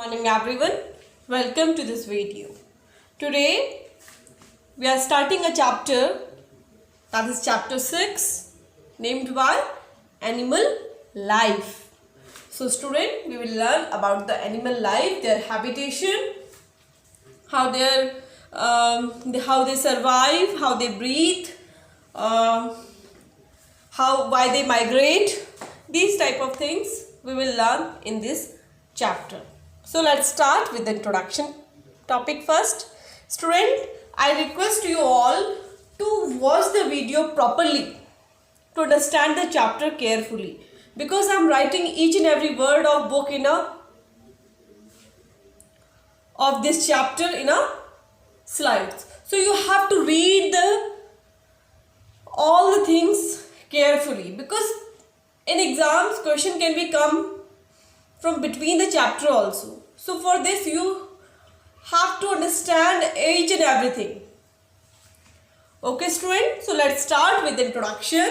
Morning everyone, welcome to this video. Today we are starting a chapter, that is chapter 6, named by Animal Life. So student, we will learn about the animal life, their habitation, how they survive, how they breathe, why they migrate. These type of things we will learn in this chapter. So let's start with the introduction topic first. Student, I request you all to watch the video properly to understand the chapter carefully, because I am writing each and every word of book of this chapter in a slides. So you have to read all the things carefully, because in exams question can be come from between the chapter also. So for this you have to understand each and everything. Okay student, so let's start with the introduction.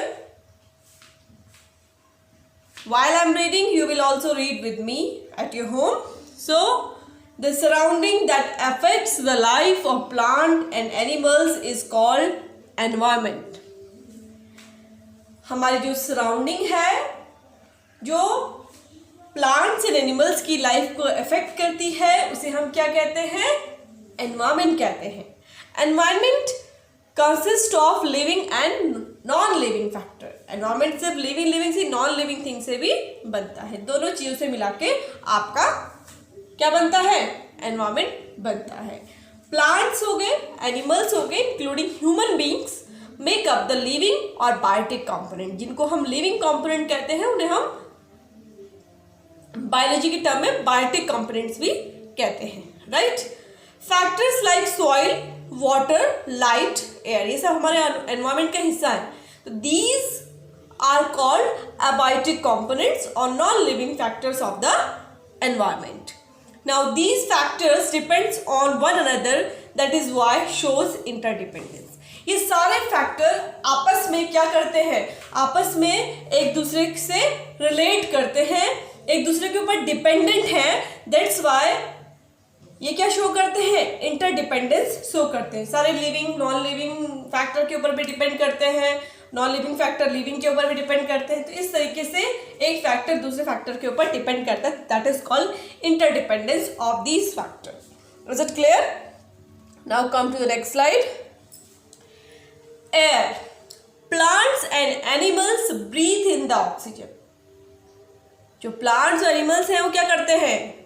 While I am reading, you will also read with me at your home. So the surrounding that affects the life of plant and animals is called environment. हमारी जो surrounding है, जो plants and animals की life को affect करती है, उसे हम क्या कहते हैं? एनवायरमेंट कहते हैं. Environment consist of living and non living factor. Environment सिर्फ लिविंग से नॉन लिविंग थिंग से भी बनता है. दोनों चीज़ों से मिला के आपका क्या बनता है? एनवायरमेंट बनता है. प्लांट्स हो गए, एनिमल्स हो गए, including human beings, make up the living और बायोटिक कंपोनेंट. जिनको हम लिविंग कंपोनेंट कहते हैं, उन्हें हम बायोलॉजी की टर्म में बायोटिक कंपोनेंट्स भी कहते हैं. Right. Factors like soil, water, light, air, ये सब हमारे एनवायरमेंट का हिस्सा है. तो these are called abiotic components और non living factors of the environment. Now these factors depends on one another, that is why shows interdependence. ये सारे फैक्टर आपस में क्या करते हैं? आपस में एक दूसरे से रिलेट करते हैं, एक दूसरे के ऊपर डिपेंडेंट हैं. दैट्स वाई ये क्या शो करते हैं? इंटरडिपेंडेंस शो करते हैं. सारे लिविंग नॉन लिविंग फैक्टर के ऊपर भी डिपेंड करते हैं, नॉन लिविंग फैक्टर लिविंग के ऊपर भी डिपेंड करते हैं. तो इस तरीके से एक फैक्टर दूसरे फैक्टर के ऊपर डिपेंड करता है. That is called interdependence of these factor. Is it clear? Now come to the next slide. Air. Plants and animals breathe in the oxygen. जो प्लांट्स और एनिमल्स हैं वो क्या करते हैं?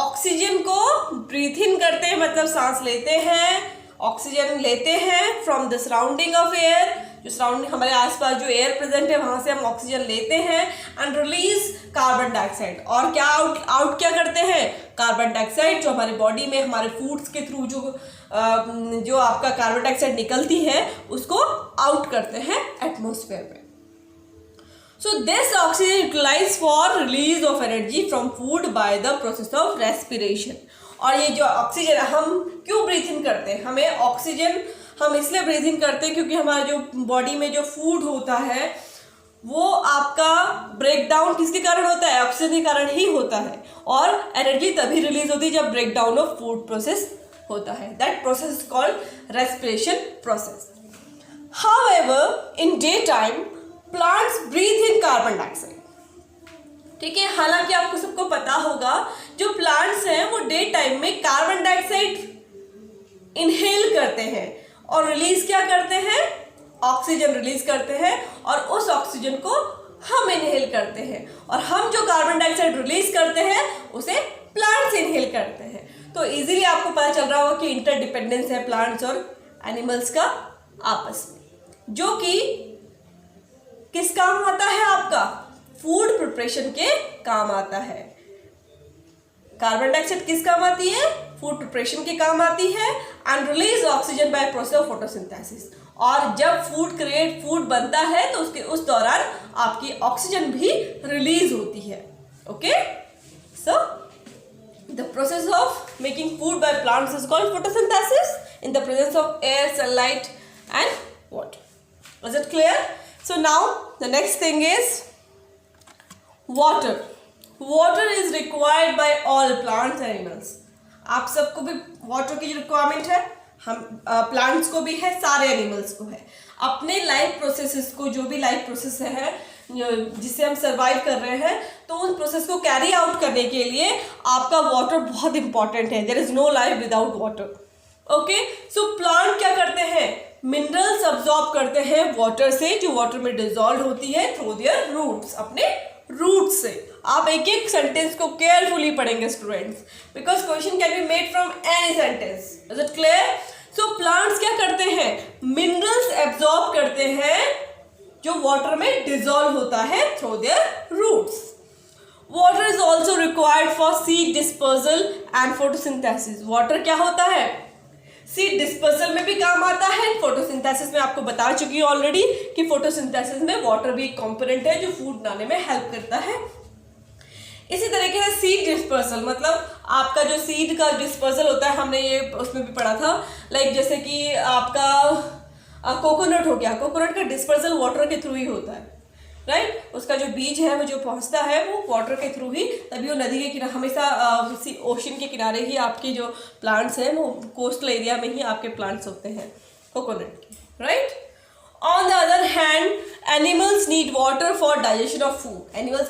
ऑक्सीजन को ब्रीथ इन करते हैं, मतलब सांस लेते हैं, ऑक्सीजन लेते हैं from the surrounding of air. जो सराउंडिंग हमारे आसपास जो एयर प्रेजेंट है वहाँ से हम ऑक्सीजन लेते हैं एंड रिलीज कार्बन डाइऑक्साइड. और क्या आउट क्या करते हैं? कार्बन डाइऑक्साइड जो हमारे बॉडी में हमारे फूड्स के थ्रू जो आपका कार्बन डाइऑक्साइड निकलती है उसको आउट करते हैं एटमोसफेयर में. So this oxygen utilized for release of energy from food by the process of respiration. और ये जो ऑक्सीजन हम क्यों ब्रीथ इन करते हैं? हमें ऑक्सीजन हम इसलिए ब्रीथ इन करते हैं क्योंकि हमारे जो बॉडी में जो फूड होता है वो आपका ब्रेक डाउन किसके कारण होता है? ऑक्सीजन के कारण ही होता है. और एनर्जी तभी रिलीज होती है जब break down of food process होता है. That process is called respiration process. However in day time plants breathe in carbon dioxide. ठीक है. हालांकि आपको सबको पता होगा जो प्लांट्स हैं वो डे टाइम में कार्बन डाइऑक्साइड इनहेल करते हैं और रिलीज क्या करते हैं? ऑक्सीजन रिलीज करते हैं और उस ऑक्सीजन को हम इनहेल करते हैं. और हम जो कार्बन डाइऑक्साइड रिलीज करते हैं उसे प्लांट्स इनहेल करते हैं. तो इजीली आपको पता चल रहा होगा कि इंटरडिपेंडेंस है प्लांट्स और एनिमल्स का आपस में, जो कि किस काम आता है? आपका फूड प्रिपरेशन के काम आता है. कार्बन डाइऑक्साइड किस काम आती है? फूड प्रिपरेशन के काम आती है. And release oxygen by process of photosynthesis. और जब फूड बनता है तो उस दौरान आपकी ऑक्सीजन भी रिलीज होती है. Okay. So the process of making food by plants is called photosynthesis in the presence of air, sunlight and water. Is it क्लियर? So now the next thing is water. Water is required by all plants and animals. आप सबको भी water की requirement है, हम plants को भी है, सारे एनिमल्स को है। अपने लाइफ प्रोसेसेस को, जो भी लाइफ प्रोसेस है जिससे हम सर्वाइव कर रहे हैं, तो उन प्रोसेस को कैरी आउट करने के लिए आपका वाटर बहुत इंपॉर्टेंट है। There is no life without water. Okay, so plant क्या करते हैं, मिनरल्स अब्सॉर्ब करते हैं वाटर से, जो वाटर में डिजॉल्व होती है थ्रू देयर रूट्स, अपने रूट्स से। आप एक एक सेंटेंस को केयरफुली पढ़ेंगे students, because question can be made from any sentence. Is it clear? So plants क्या करते हैं, मिनरल्स एब्सॉर्ब करते हैं जो वाटर में डिजॉल्व होता है through their roots. Water is also required for seed dispersal and photosynthesis. Water क्या होता है, सीड डिस्पर्सल में भी काम आता है, फोटोसिंथेसिस में आपको बता चुकी हूँ ऑलरेडी कि फोटोसिंथेसिस में वाटर भी एक कंपोनेंट है जो फूड बनाने में हेल्प करता है। इसी तरीके से सीड डिस्पर्सल, मतलब आपका जो सीड का डिस्पर्सल होता है, हमने ये उसमें भी पढ़ा था, लाइक जैसे कि आपका कोकोनट हो गया, कोकोनट का डिस्पर्सल वाटर के थ्रू ही होता है, राइट? उसका जो बीज है वो जो पहुंचता है वो वाटर के थ्रू ही, तभी वो नदी के किनारे, हमेशा ओशन के किनारे ही आपके जो प्लांट्स हैं वो कोस्टल एरिया में ही आपके प्लांट्स होते हैं कोकोनट के, right? On the other hand animals need water for digestion of food. Animals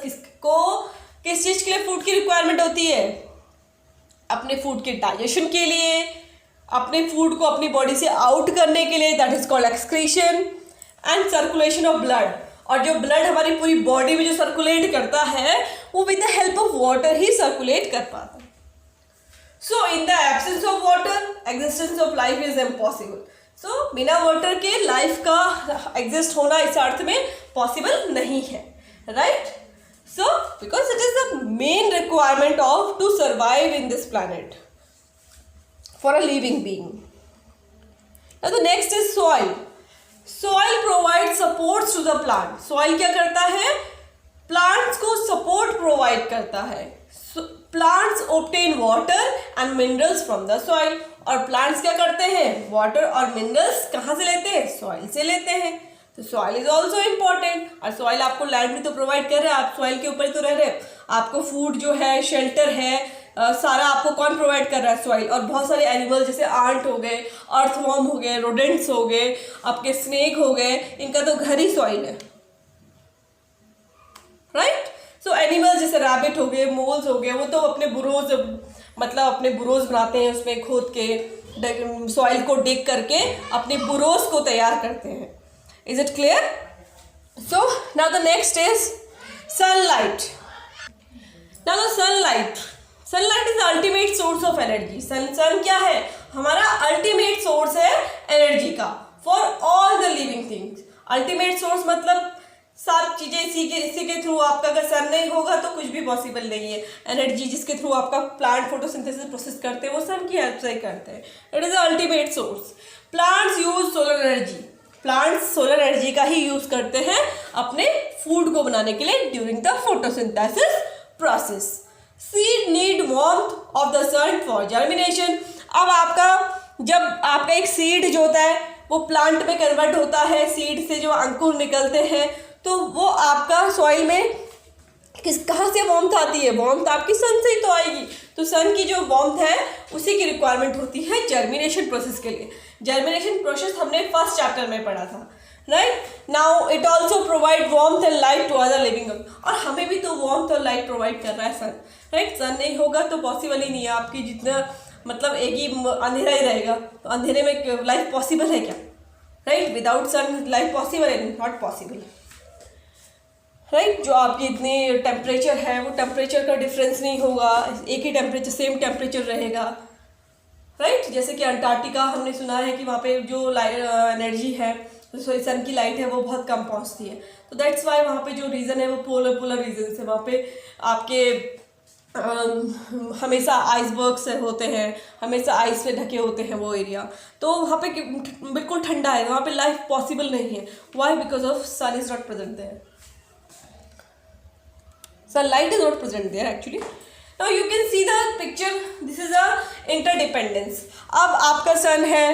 किस चीज के लिए फूड की रिक्वायरमेंट होती है, अपने फूड के डाइजेशन के लिए, अपने फूड को अपनी बॉडी से आउट करने के लिए, that is called excretion and circulation of blood. और जो ब्लड हमारी पूरी बॉडी में जो सर्कुलेट करता है वो with the help of water ही सर्कुलेट कर पाता है। So in the absence of water existence of life is impossible. So बिना वाटर के लाइफ का एग्जिस्ट होना इस अर्थ में पॉसिबल नहीं है, right? So because it is the main requirement of to survive in this planet for a living being. Now the next is soil. Soil provides supports to the plant. Soil क्या करता है, plants को support provide करता है। Plants obtain water and minerals from the soil. और plants क्या करते हैं, water और minerals कहाँ से लेते हैं, soil से लेते हैं। तो सॉइल इज ऑल्सो इम्पॉर्टेंट। और सॉइल आपको लैंड भी तो प्रोवाइड कर रहे हैं, आप सॉइल के ऊपर ही तो रह रहे हैं, आपको फूड जो है, शेल्टर है, सारा आपको कौन प्रोवाइड कर रहा है, सॉइल। और बहुत सारे एनिमल जैसे आंट हो गए, अर्थवॉर्म हो गए, रोडेंट्स हो गए, आपके स्नेक हो गए, इनका तो घर ही सॉइल है, राइट? सो एनिमल जैसे रैबिट हो गए, मोल्स हो गए, वो तो अपने बुरोज, मतलब अपने बुरोज बनाते हैं, उसमें खोद के सॉइल को डिग करके अपने बुरोज को तैयार करते हैं। Is it clear? So now the next is sunlight. Now the sunlight is the ultimate source of energy. sun क्या है, हमारा ultimate source है energy का for all the living things. ultimate source मतलब सात चीजें, इसी के थ्रू आपका अगर सन नहीं होगा तो कुछ भी पॉसिबल नहीं है। एनर्जी जिसके थ्रू आपका प्लांट फोटोसिंथेसिस प्रोसेस करते हैं वो सन की हेल्प से ही करते हैं। It is the ultimate source. Plants use solar energy. Plants solar energy का ही यूज करते हैं अपने फूड को बनाने के लिए during the photosynthesis process. Seed need warmth of the sun for germination. अब जब आपका एक सीड जो होता है वो प्लांट में कन्वर्ट होता है, सीड से जो अंकुर निकलते हैं, तो वो आपका सॉइल में कहाँ से वार्मथ आती है, वार्मथ आपकी सन से ही तो आएगी। तो सन की जो वार्मथ है उसी की रिक्वायरमेंट होती है जर्मिनेशन प्रोसेस के लिए। जर्मिनेशन प्रोसेस हमने फर्स्ट चैप्टर में पढ़ा था, right? Now it also provide warmth and light to other living, और हमें भी तो वार्मथ और लाइट प्रोवाइड कर रहा है सन, राइट? सन नहीं होगा तो पॉसिबल ही नहीं है, आपकी जितना मतलब एक ही अंधेरा ही रहेगा, तो अंधेरे में लाइफ पॉसिबल है क्या, राइट? विदाउट सन लाइफ पॉसिबल है, नॉट पॉसिबल, राइट? जो आपकी इतनी टेम्परेचर है वो टेम्परेचर का डिफरेंस नहीं होगा, एक ही टेम्परेचर, सेम टेम्परेचर रहेगा, राइट? जैसे कि अंटार्कटिका हमने सुना है कि वहाँ पे जो एनर्जी है, सन की लाइट है, वो बहुत कम पहुँचती है। तो दैट्स वाई वहाँ पे जो रीज़न है वो पोलर रीजन है। वहाँ पे आपके हमेशा आइसबर्ग से होते हैं, हमेशा आइस से ढके होते हैं वो एरिया, तो वहाँ पे बिल्कुल ठंडा है, वहाँ पे लाइफ पॉसिबल नहीं है। Why? Because of sun is not present there, sunlight is not present there actually. Now you can see the picture, this is a interdependence. अब आपका सन है,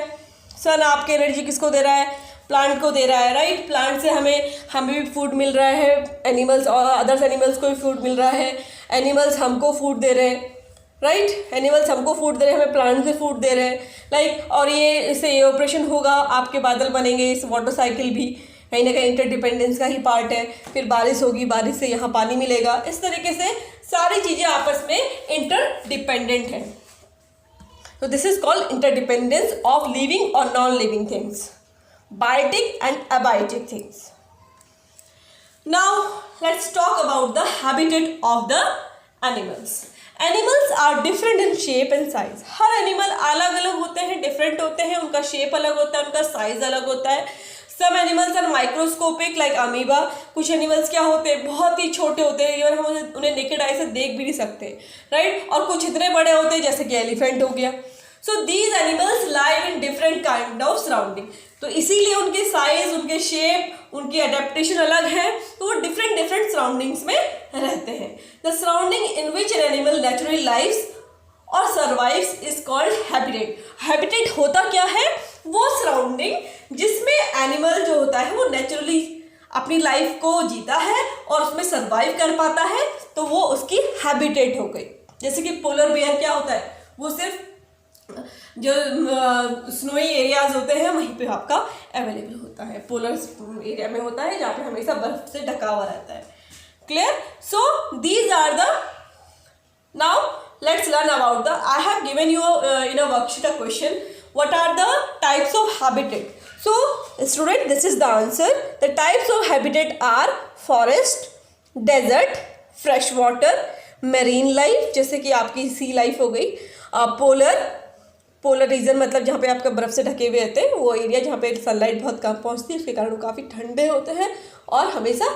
सन आपके एनर्जी किसको दे रहा है, प्लांट को दे रहा है, राइट? प्लांट से हमें भी फूड मिल रहा है, एनिमल्स और अदर्स एनिमल्स को भी फूड मिल रहा है, एनिमल्स हमको फूड दे रहे हैं, राइट, एनिमल्स हमको फूड दे रहे हैं, हमें प्लांट से फूड दे रहे हैं, लाइक, और ये इससे ये ऑपरेशन होगा, आपके बादल बनेंगे, इस वाटर साइकिल भी कहीं ना कहीं इंटरडिपेंडेंस का ही पार्ट है। फिर बारिश होगी, बारिश से यहाँ पानी मिलेगा, इस तरीके से सारी चीज़ें आपस में इंटरडिपेंडेंट हैं। तो this is called interdependence of living और non living things, biotic and abiotic things. Now let's talk about the habitat of the animals. Animals are different in shape and size. हर एनिमल अलग अलग होते हैं, different होते हैं, उनका shape अलग होता है, उनका साइज अलग होता है। Some animals are microscopic like amoeba. कुछ एनिमल्स क्या होते हैं, बहुत ही छोटे होते हैं, इवन हम उन्हें नेकेड आई से देख भी नहीं सकते, राइट, और कुछ इतने बड़े होते हैं जैसे कि एलिफेंट हो गया। So these animals live in different kind of surrounding. तो इसीलिए उनके साइज, उनके शेप, उनकी अडेप्टेशन अलग है, तो वो डिफरेंट डिफरेंट सराउंडिंग्स में रहते हैं। The surrounding in which an animal naturally lives और survives is called habitat. Habitat होता क्या है, वो सराउंडिंग जिसमें एनिमल जो होता है वो नेचुरली अपनी लाइफ को जीता है और उसमें सर्वाइव कर पाता है, तो वो उसकी हैबिटेट हो गई। जैसे कि पोलर बेयर क्या होता है, वो सिर्फ जो स्नोई एरियाज होते हैं वहीं पे आपका अवेलेबल होता है, पोलर एरिया में होता है जहाँ पे हमेशा बर्फ से ढका हुआ रहता है। Clear? So these are the, now let's learn about the, I have given you in a worksheet a question, what are the types of habitat. So student, this is the answer. The types of habitat are forest, desert, fresh water, marine life जैसे कि आपकी सी life हो गई, polar region मतलब जहाँ पे आपका बर्फ़ से ढके हुए रहते हैं, वो एरिया जहाँ पे सनलाइट बहुत कम पहुँचती है, उसके कारण वो काफ़ी ठंडे होते हैं और हमेशा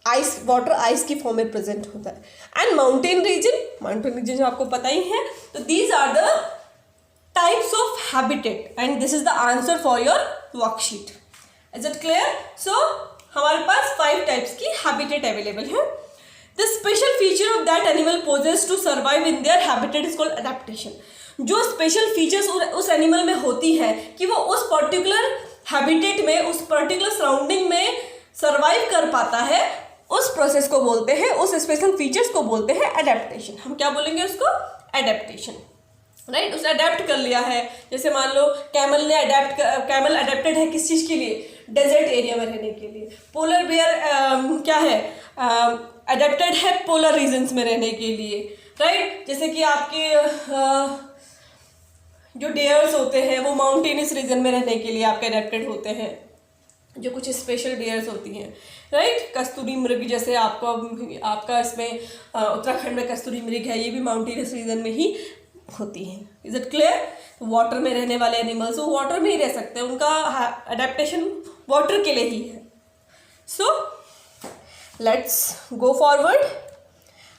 आइस, वाटर आइस की फॉर्म में प्रेजेंट होता है। एंड माउंटेन रीजन जो आपको पता ही है। तो these are the types of habitat and this is the answer for your worksheet. Is it clear? So हमारे पास 5 टाइप्स की हैबिटेट अवेलेबल है। The special feature of that animal possess to survive in their habitat is called adaptation. जो special features उस animal में होती है कि वो उस पर्टिकुलर हैबिटेट में, उस पर्टिकुलर सराउंडिंग में सर्वाइव कर पाता है, उस प्रोसेस को बोलते हैं, उस स्पेशल फीचर्स को बोलते हैं एडेप्टेशन। हम क्या बोलेंगे उसको? Adaptation, right. उसने अडेप्ट कर लिया है। जैसे मान लो कैमल अडेप्टेड है किस चीज़ के लिए? डेजर्ट एरिया में रहने के लिए। पोलर बेयर क्या है? अडेप्टेड है पोलर रीजन्स में रहने के लिए, राइट। जैसे कि आपके जो डेयर्स होते हैं वो माउंटेनियस रीजन में रहने के लिए आपके अडेप्टेड होते हैं, जो कुछ स्पेशल डेयर्स होती हैं, राइट। कस्तूरी मृग जैसे आपका इसमें उत्तराखंड में कस्तूरी मृग है, ये भी माउंटेनियस रीजन में ही होती हैं। Is it clear? वाटर में रहने वाले एनिमल्स वो वाटर में ही रह सकते हैं, उनका अडेप्टेशन वाटर के लिए ही है। So let's go forward.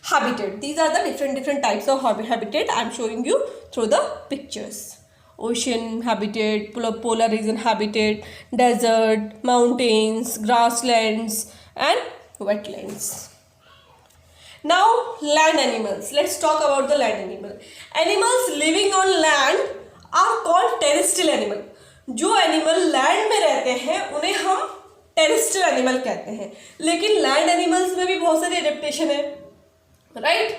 Habitat. These are the different types of habitat. I am showing you through the pictures. Ocean habitat, polar region habitat, desert, mountains, grasslands and wetlands. Now land animals. Let's talk about the land animal. Animals living on land are called terrestrial animal. जो animal land में रहते हैं उन्हें हम terrestrial animal कहते हैं। लेकिन land animals में भी बहुत सारी एडेप्टेशन है, राइट,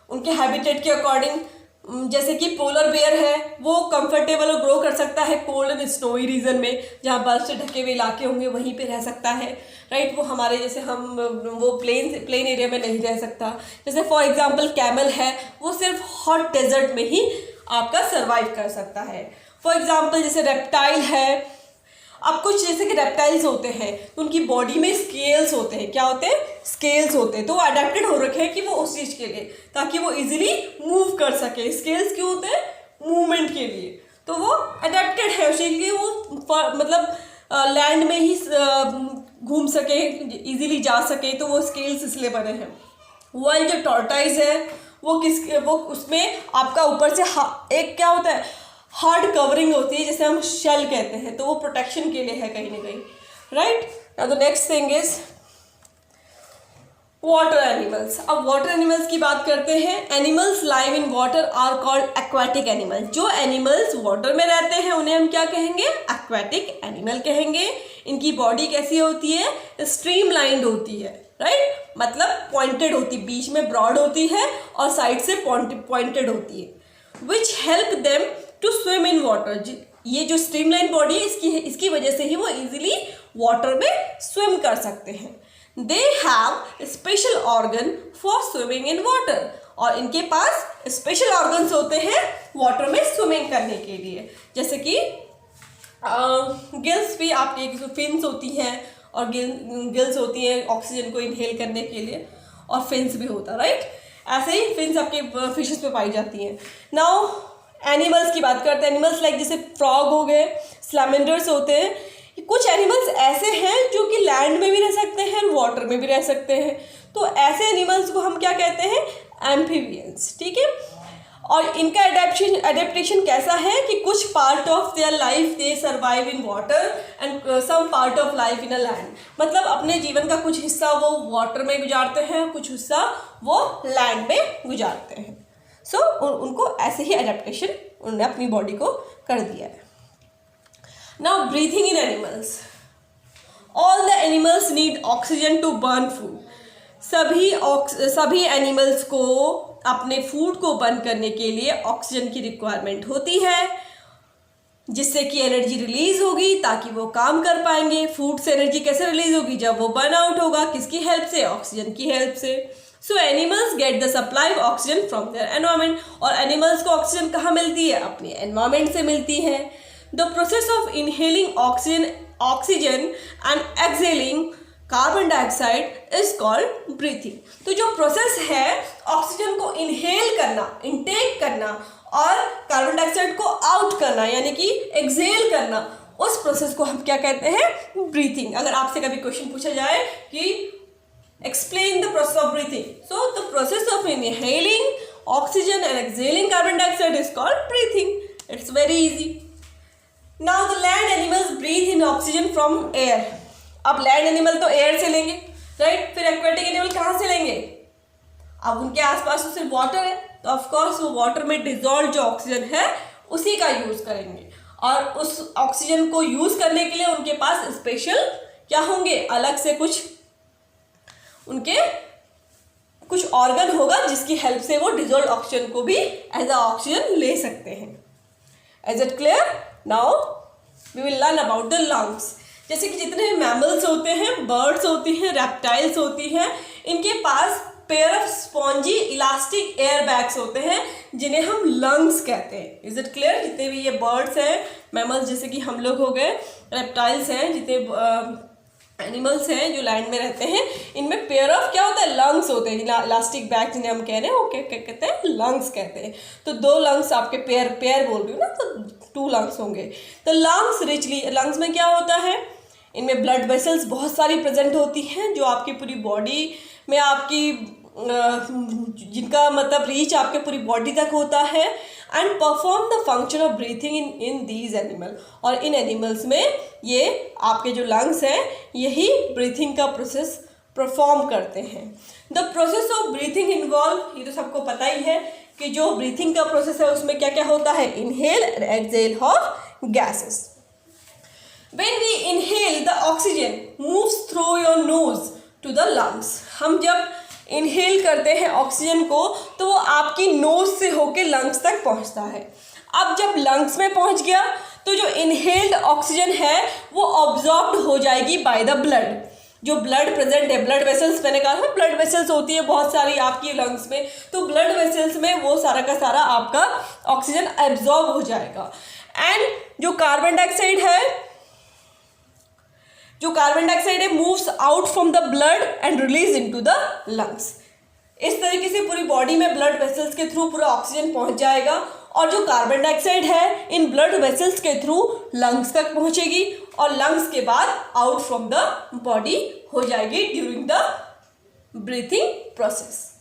उनके हैबिटेट के अकॉर्डिंग। जैसे कि पोलर बेयर है, वो कंफर्टेबल और ग्रो कर सकता है कोल्ड एंड स्नोई रीजन में, जहाँ बर्फ से ढके हुए इलाके होंगे वहीं पे रह सकता है, राइट। वो हमारे जैसे वो प्लेन एरिया में नहीं रह सकता। जैसे फॉर एग्जांपल कैमल है, वो सिर्फ हॉट डेजर्ट में ही आपका सर्वाइव कर सकता है। फॉर एग्जाम्पल जैसे रेप्टाइल है। अब कुछ जैसे कि रेप्टाइल्स होते हैं तो उनकी बॉडी में स्केल्स होते हैं। क्या होते हैं? स्केल्स होते हैं। तो वो अडेप्टेड हो रखे हैं कि वो उस चीज़ के लिए, ताकि वो इजीली मूव कर सके। स्केल्स क्यों होते हैं? मूवमेंट के लिए। तो वो अडेप्टेड है उसी लिए, वो मतलब लैंड में ही घूम सके, इजीली जा सके, तो वो स्केल्स इसलिए बने हैं। वाइल जो टॉर्टाइज है वो उसमें आपका ऊपर से एक क्या होता है, हार्ड कवरिंग होती है, जैसे हम शेल कहते हैं, तो वो प्रोटेक्शन के लिए है कहीं ना कहीं, right. Now the next thing is water animals. अब वाटर एनिमल्स की बात करते हैं। Animals live in water are called aquatic animal. जो एनिमल्स वाटर में रहते हैं उन्हें हम क्या कहेंगे? एक्वाटिक एनिमल कहेंगे। इनकी बॉडी कैसी होती है? स्ट्रीमलाइंड होती है, राइट। मतलब पॉइंटेड होती है, बीच में ब्रॉड होती है और साइड से पॉइंटेड होती है। Which help them to swim in water, ये जो स्ट्रीमलाइन बॉडी है इसकी वजह से ही वो इजीली वाटर में स्विम कर सकते हैं। They have special organ for swimming in water, और इनके पास स्पेशल ऑर्गन्स होते हैं वाटर में स्विमिंग करने के लिए, जैसे कि गिल्स भी आपके फिन्स होती हैं और गिल्स होती हैं ऑक्सीजन को इनहेल करने के लिए, और फिन्स भी होता है, राइट। ऐसे ही फिन्स आपके फिशेस पे पाई जाती हैं। नाउ एनिमल्स की बात करते हैं। एनिमल्स लाइक जैसे फ्रॉग हो गए, सैलमेंडर्स होते हैं। कुछ एनिमल्स ऐसे हैं जो कि लैंड में भी रह सकते हैं, वाटर में भी रह सकते हैं, तो ऐसे एनिमल्स को हम क्या कहते हैं, एम्फीबियंस, ठीक है। और इनका एडेप्टेशन कैसा है कि कुछ part of their life they survive in water and some part of life in a land, मतलब अपने जीवन का कुछ हिस्सा वो वाटर में गुजारते हैं, कुछ हिस्सा वो लैंड में गुजारते हैं। सो उनको ऐसे ही एडेप्टेशन उन्होंने अपनी बॉडी को कर दिया है। Now breathing in animals, all the animals need oxygen to burn food, सभी एनिमल्स को अपने फूड को बर्न करने के लिए ऑक्सीजन की रिक्वायरमेंट होती है, जिससे कि एनर्जी रिलीज होगी ताकि वो काम कर पाएंगे। फूड से एनर्जी कैसे रिलीज होगी, जब वो बर्न आउट होगा, किसकी हेल्प से, ऑक्सीजन की हेल्प से। सो animals get the supply of oxygen from their environment, और एनिमल्स को ऑक्सीजन कहाँ मिलती है, अपने एनवायरमेंट से मिलती है। The process of inhaling oxygen and exhaling carbon dioxide is called breathing. तो जो प्रोसेस है ऑक्सीजन को इनहेल करना, इनटेक करना, और कार्बन डाइऑक्साइड को आउट करना यानी कि एक्सहेल करना, उस प्रोसेस को हम क्या कहते हैं, ब्रीथिंग। अगर आपसे कभी क्वेश्चन पूछा जाए कि explain the process of breathing, so the process of inhaling oxygen and exhaling carbon dioxide is called breathing. It's very easy. Now the land animals breathe in oxygen from air. अब land animal तो air से लेंगे, right. फिर aquatic animal कहाँ से लेंगे, अब उनके आसपास तो सिर्फ वाटर है, तो ऑफकोर्स वो वाटर में डिजॉल्व जो ऑक्सीजन है उसी का यूज करेंगे, और उस ऑक्सीजन को यूज करने के लिए उनके पास स्पेशल क्या होंगे, अलग से कुछ ऑर्गन होगा जिसकी हेल्प से वो डिजॉल्व ऑक्सीजन को भी एज अ ऑक्सीजन ले सकते हैं। Is it clear? Now we will learn about the lungs. जैसे कि जितने मैमल्स होते हैं, बर्ड्स होती हैं, रेप्टाइल्स होती हैं, इनके पास pair of spongy elastic air bags होते हैं जिन्हें हम लंग्स कहते हैं। Is it clear? जितने भी ये बर्ड्स हैं, मैमल्स जैसे कि हम लोग हो गए, रेप्टाइल्स हैं, जितने एनिमल्स हैं जो लैंड में रहते हैं, इनमें पेयर ऑफ क्या होता है, लंग्स होते हैं। इलास्टिक बैग जिन्हें हम कह रहे हैं वो क्या कहते हैं, लंग्स कहते हैं। तो दो लंग्स आपके पेयर बोल रही हूँ ना, तो 2 लंग्स होंगे। तो लंग्स रिचली, लंग्स में क्या होता है, इनमें ब्लड वेसल्स बहुत सारी प्रेजेंट होती हैं जो आपकी पूरी बॉडी में जिनका मतलब रीच आपके पूरी बॉडी तक होता है, and perform the function of breathing in these animal. और इन एनिमल्स में ये आपके जो लंग्स हैं यही ब्रीथिंग का प्रोसेस परफॉर्म करते हैं। The process of breathing involve, ये तो सबको पता ही है कि जो ब्रीथिंग का प्रोसेस है उसमें क्या क्या होता है, inhale and exhale of gases. When we inhale, the oxygen moves through your nose to the lungs. हम जब इनहेल करते हैं ऑक्सीजन को तो वो आपकी नोज से होके लंग्स तक पहुंचता है। अब जब लंग्स में पहुंच गया तो जो इनहेल्ड ऑक्सीजन है वो ऑब्जॉर्ब्ड हो जाएगी बाय द ब्लड। जो ब्लड प्रेजेंट है, ब्लड वेसल्स, मैंने कहा था ब्लड वेसल्स होती है बहुत सारी आपकी लंग्स में, तो ब्लड वेसल्स में वो सारा का सारा आपका ऑक्सीजन एब्जॉर्ब हो जाएगा। एंड जो कार्बन डाइऑक्साइड है moves out from the blood and release into the lungs. इस तरीके से पूरी बॉडी में ब्लड वेसल्स के थ्रू पूरा ऑक्सीजन पहुंच जाएगा, और जो कार्बन डाइऑक्साइड है इन ब्लड वेसल्स के थ्रू लंग्स तक पहुंचेगी, और लंग्स के बाद आउट फ्रॉम द बॉडी हो जाएगी during the breathing process.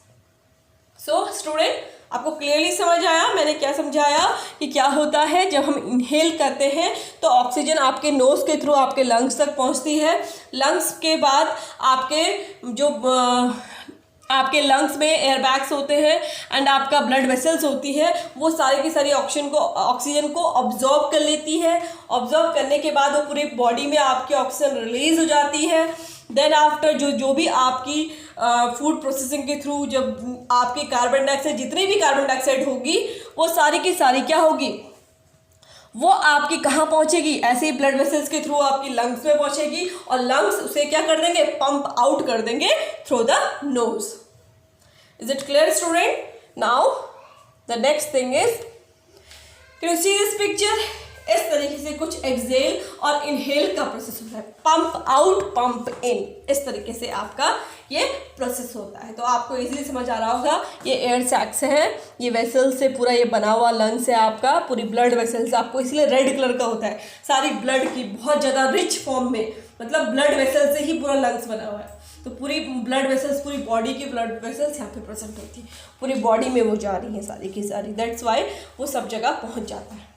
So student, आपको क्लियरली समझ आया मैंने क्या समझाया कि क्या होता है जब हम इनहेल करते हैं तो ऑक्सीजन आपके नोज के थ्रू आपके लंग्स तक पहुंचती है। लंग्स के बाद आपके लंग्स में एयर बैग्स होते हैं एंड आपका ब्लड वेसल्स होती है, वो सारी की सारी ऑक्सीजन को ऑब्जॉर्ब कर लेती है। ऑब्जॉर्ब करने के बाद वो पूरी बॉडी में आपकी ऑक्सीजन रिलीज हो जाती है। देन आफ्टर जो भी आपकी फूड प्रोसेसिंग के थ्रू जब आपकी कार्बन डाइऑक्साइड, जितनी भी कार्बन डाइऑक्साइड होगी वो सारी की सारी क्या होगी, वो आपकी कहाँ पहुंचेगी, ऐसे ही ब्लड वेसल्स के थ्रू आपकी लंग्स में पहुंचेगी और लंग्स उसे क्या कर देंगे, पंप आउट कर देंगे through the nose. Is it clear student? Now the next thing is, can you see this picture? इस तरीके से कुछ एक्सेल और इनहेल का प्रोसेस होता है, पंप आउट पंप इन, इस तरीके से आपका ये प्रोसेस होता है। तो आपको इजीली समझ आ रहा होगा, ये एयर सैक्स है, ये वेसल से पूरा ये बना हुआ लंग्स है आपका, पूरी ब्लड वेसल्स आपको इसलिए रेड कलर का होता है, सारी ब्लड की बहुत ज़्यादा रिच फॉर्म में, मतलब ब्लड वेसल से ही पूरा लंग्स बना हुआ है। तो पूरी ब्लड वेसल्स, पूरी बॉडी की ब्लड वेसल्स यहाँ पे प्रेजेंट होती है, पूरी बॉडी में वो जा रही है सारी की सारी, दैट्स वाई वो सब जगह पहुँच जाता है।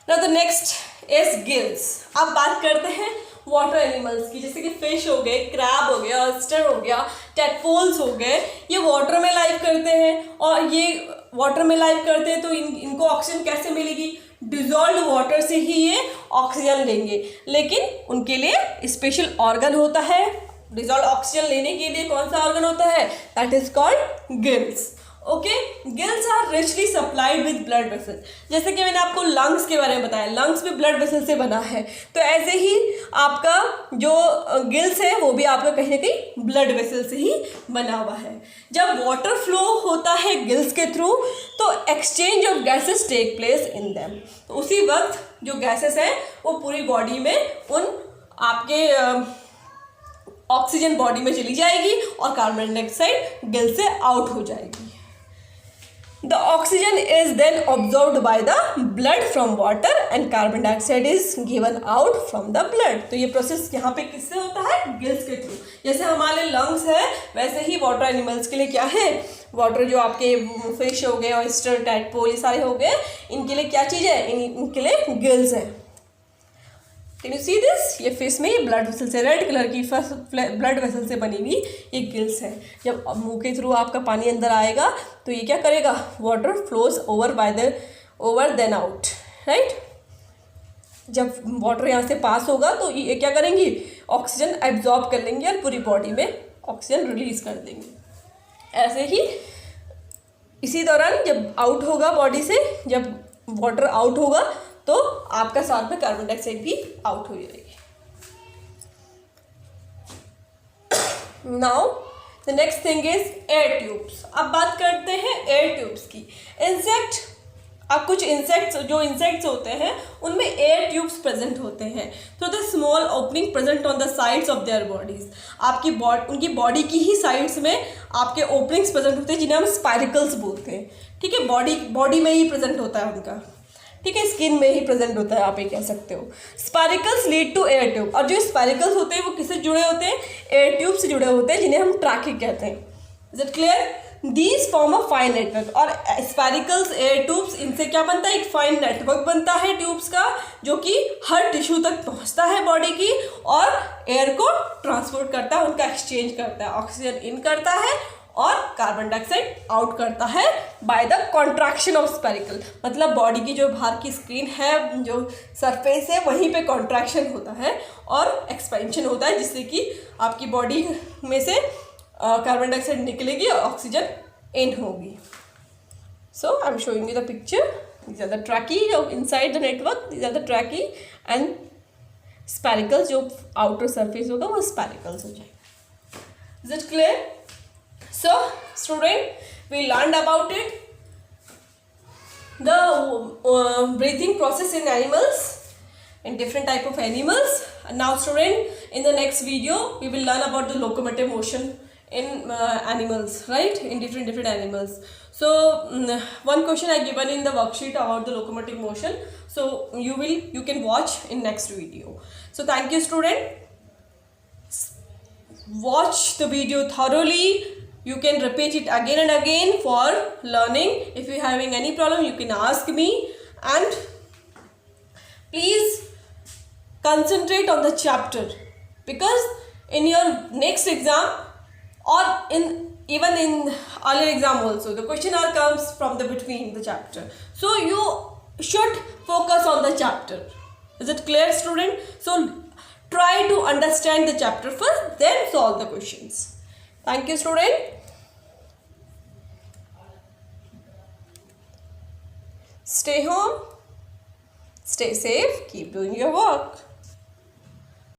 Now the next is gills। अब बात करते हैं वाटर एनिमल्स की, जैसे कि फिश हो गए, क्रैब हो गया, ऑयस्टर हो गया, टैडपोल्स हो गए, ये वाटर में लाइव करते हैं और ये वाटर में लाइव करते हैं तो इनको ऑक्सीजन कैसे मिलेगी, डिजॉल्व वाटर से ही ये ऑक्सीजन लेंगे, लेकिन उनके लिए स्पेशल ऑर्गन होता है। डिजॉल्व ऑक्सीजन लेने के लिए कौन सा ऑर्गन होता है, that is called gills. Okay, gills are richly supplied with blood vessels. जैसे कि मैंने आपको लंग्स के बारे में बताया, लंग्स भी ब्लड वेसल से बना है, तो ऐसे ही आपका जो गिल्स है वो भी आपका कहीं ना कहीं ब्लड वेसल से ही बना हुआ है। जब वाटर फ्लो होता है गिल्स के थ्रू तो exchange of gases take place in them, तो उसी वक्त जो गैसेस हैं वो पूरी बॉडी में उन आपके ऑक्सीजन बॉडी में चली जाएगी और कार्बन डाइऑक्साइड गिल से आउट हो जाएगी। The oxygen is then absorbed by the blood from water and carbon dioxide is given out from the blood। तो ये प्रोसेस यहाँ पे किससे होता है, गिल्स के थ्रू। जैसे हमारे लंग्स है वैसे ही वाटर एनिमल्स के लिए क्या है, वाटर जो आपके फिश हो गए, ऑयस्टर, टैडपोल, ये सारे हो गए, इनके लिए क्या चीज़ है, इनके लिए गिल्स है। Can you see this? ये फेस में ये ब्लड वेसल से, रेड कलर की ब्लड वेसल से बनी हुई ये गिल्स है। जब मुंह के थ्रू आपका पानी अंदर आएगा तो ये क्या करेगा, water flows over then out, right. जब वाटर यहाँ से पास होगा तो ये क्या करेंगी, ऑक्सीजन एब्जॉर्ब कर लेंगे और पूरी बॉडी में ऑक्सीजन रिलीज कर देंगे। ऐसे ही इसी दौरान जब आउट होगा बॉडी से, जब वाटर आउट होगा तो आपका साथ में कार्बन डाइऑक्साइड भी आउट हो जाएगी। Now the next thing is air tubes. अब बात करते हैं एयर ट्यूब्स की। इंसेक्ट, अब कुछ इंसेक्ट्स होते हैं उनमें एयर ट्यूब्स प्रेजेंट होते हैं, तो the small opening present on the sides of their bodies. आपकी उनकी बॉडी की ही साइड्स में आपके ओपनिंग्स प्रेजेंट होते हैं जिन्हें हम स्पाइरिकल्स बोलते हैं, ठीक है। बॉडी में ही प्रेजेंट होता है उनका, ठीक है, स्किन में ही प्रेजेंट होता है, आप ये कह सकते हो। Spiracles lead to air tube, और जो स्पाइरिकल्स होते हैं वो किससे जुड़े होते हैं, एयर ट्यूब से जुड़े होते हैं जिन्हें हम ट्रैकी कहते हैं। Is it clear? These form a fine network, और स्पाइरिकल्स, एयर ट्यूब्स, इनसे क्या बनता है, एक फाइन नेटवर्क बनता है ट्यूब्स का, जो कि हर टिश्यू तक पहुंचता है बॉडी की और एयर को ट्रांसपोर्ट करता है, उनका एक्सचेंज करता है, ऑक्सीजन इन करता है और कार्बन डाइऑक्साइड आउट करता है by the contraction of spherical. मतलब बॉडी की जो बाहर की स्क्रीन है, जो सरफेस है, वहीं पे कॉन्ट्रैक्शन होता है और एक्सपेंशन होता है, जिससे कि आपकी बॉडी में से कार्बन डाइऑक्साइड निकलेगी और ऑक्सीजन इन होगी। So I am showing you the picture. These are the trachea inside the network, these are the trachea and spiracles, जो आउटर सरफेस होगा वो स्पेरिकल्स हो जाएगा। इज इट क्लियर? So student, we learned about it, the breathing process in animals, in different type of animals. And now student, in the next video we will learn about the locomotive motion in animals, right, in different animals. So one question I given in the worksheet about the locomotive motion, so you can watch in next video. So thank you student, watch the video thoroughly. You can repeat it again and again for learning. If you are having any problem, you can ask me, and please concentrate on the chapter, because in your next exam or even in earlier exam also, the question comes from the between the chapter. So you should focus on the chapter. Is it clear student? So try to understand the chapter first, then solve the questions. Thank you, student. Stay home, stay safe, keep doing your work.